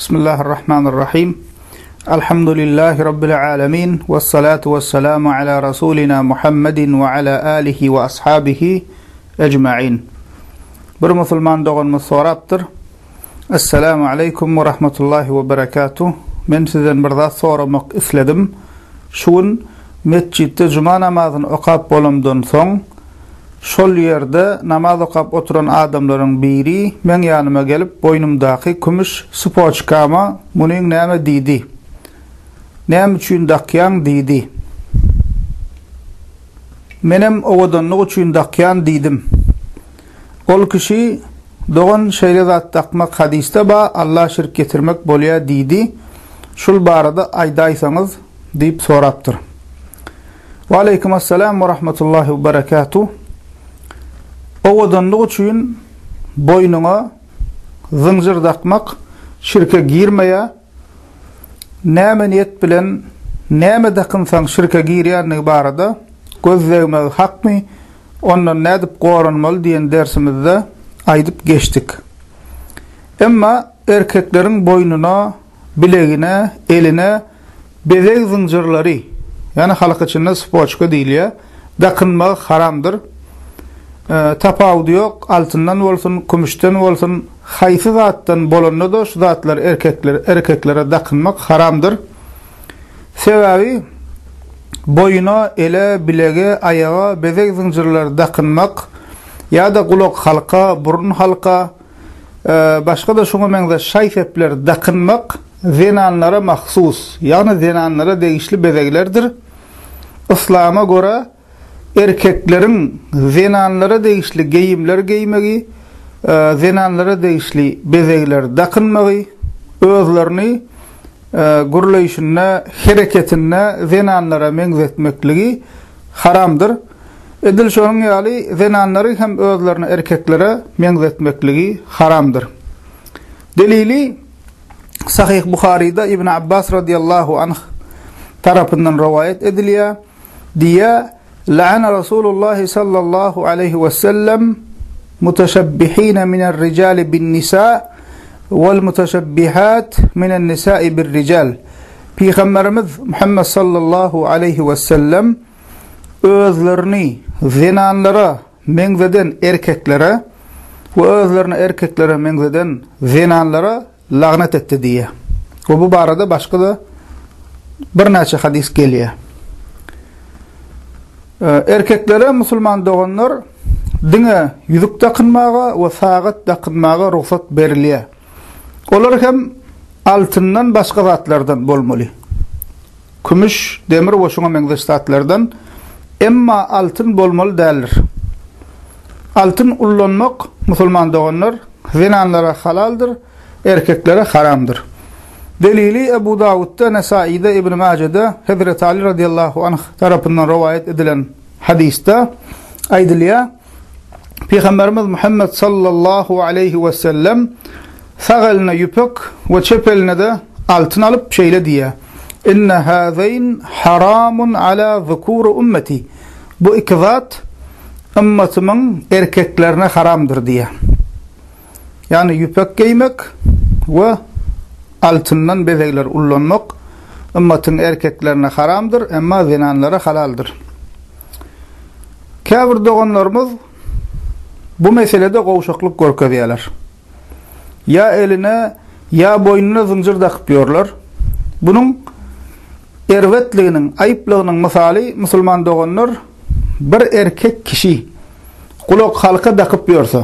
Bismillahirrahmanirrahim. Elhamdülillahi Rabbil alemin. Vessalatu vesselamu ala Rasulina Muhammedin ve ala alihi ve ashabihi ecma'in. Bir musulman doğanımız soraptır. Esselamu aleykum ve rahmetullahi ve berekatuh. Men sizden bir zat soramak isledim. Şuun mescitte cuma namazını okap bolumdan soň şol yerde namaz okap oturan adamların biri men yanıma gelip boynumdaki kumuş spoçkama muning näme diýdi. Näme üçin dakyan diýdi. Menem owadanlyk üçin dakyan diýdim. Ol kişi doğan şeýle zat takmak hadiste ba Allah şirk getirmek bolýar diýdi. Şul barada aýdaýsaňyz diýip sorapdyr. Wa aleykum assalam wa rahmetullahi wa berekatuh. Owadanlyk üçin boynuňa zynjyr takmak şirke girmeýär. Näme niyet bilen näme dakynsaň şirke girýänligi barada gözlegmek hakmy, ondan nädip gorunmaly diýen dersimizde aýdyp geçdik. Emma erkekleriň boynuna, bilegine, eline bezek zynjyrlary, yani halk içinde spoçka diýilýär, dakynmak haramdyr. Tapawdy ýok, altyndan bolsun, kumuşdan bolsun, haýsy zatdan bolanda da şu zatlar erkeklere dakynmak haramdyr. Sebebi boyuna, ele, bilege, ayağa bezek zynjyrlary dakynmak ýa-da gulak halka, burun halka, başga da şoňa meňze şaýsepler dakynmak zenanlara mahsus, ýagny zenanlara degişli bezeklerdir. İslama göre erkekleriň zenanlara degişli geyimler giymegi, zenanlara degişli bezekler dakynmagy, özlerini gurulýyşyna, hereketine zenanlara meňzetmekligi haramdyr. Edil şonuň ýaly zenanlary hem özlerini erkeklere meňzetmekligi haramdyr. Delili Sahih Buhari'da İbn Abbas radıyallahu anh tarafından rivayet edilýär. Diýär: "La'ana Rasulullah sallallahu aleyhi ve sellem muteşebbihine minel ricali bin nisa vel muteşebbihat minel nisa'i bir rical." Peygamberimiz Muhammed sallallahu aleyhi ve sellem özlerini zinanlara meňzeden erkeklere ve özlerini erkeklere meňzeden zinanlara lagnet etdi diýär. O bu barada başga da bir näçe hadis gelýär. Erkeklere musulman doğanlar diňe ýüzük takynmaga we sagat takynmaga ruhsat berilýär. Olar hem altyndan başga zatlardan bolmaly. Kumuş, demir we şoňa meňzeş zatlardan, emma altyn bolmaly däldir. Altyn ullanmak musulman doğanlar zinanlara halaldyr, erkeklere haramdır. Delili Ebu Davud'da, Nesai'de, İbn Mace'de, Hazreti Ali radıyallahu anh tarafından rivayet edilen hadiste aydılıyor. Peygamberimiz Muhammed sallallahu aleyhi ve sellem sağ eline yüpek ve çöp eline de altın alıp şeyle diye: "İnne hâzeyn haramun ala zukûru ümmeti." Bu iki zat ümmetimin erkeklerine haramdır diye. Yani yüpek giymek ve altından bezekler ullanmak ümmetin erkeklerine haramdır, emma zinanlara halaldır. Kafir doğanlarımız bu meselede gowşaklyk görkezýärler. Ya eline ya boynuna zynjyr takypýarlar. Bunun erwetliginiň, aýyplygynyň misaly musulman doğanlar bir erkek kişi gulak halka takypýarsa,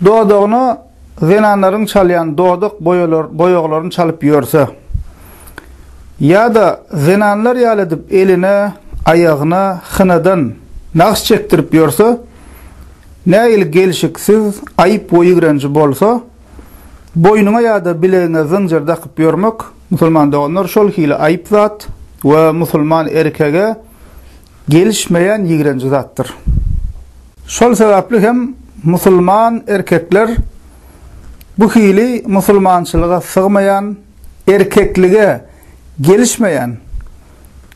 doğduğunu zinanlaryň çalýan doğduk boýaklaryny çalyp ýörse, ya da zinanlar ýalydyp eline, aýagyna hynadan naqş çektirip ýörse, näil gelşiksiz aýyp we ýigrenji bolsa, boynuňa ya da bilegiňe zynjyr takyp ýörmek musulman doğanlar şol hili aýyp zat we musulman erkege gelişmeýän ýigrenji zatdyr. Şol sebäpli hem musulman erkekler bu hili musulmançylyga sığmayan, erkeklige gelişmeyen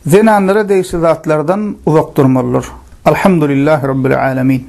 zinanlara degişli zatlardan uzak durmalılar. Elhamdülillahi Rabbil alemin.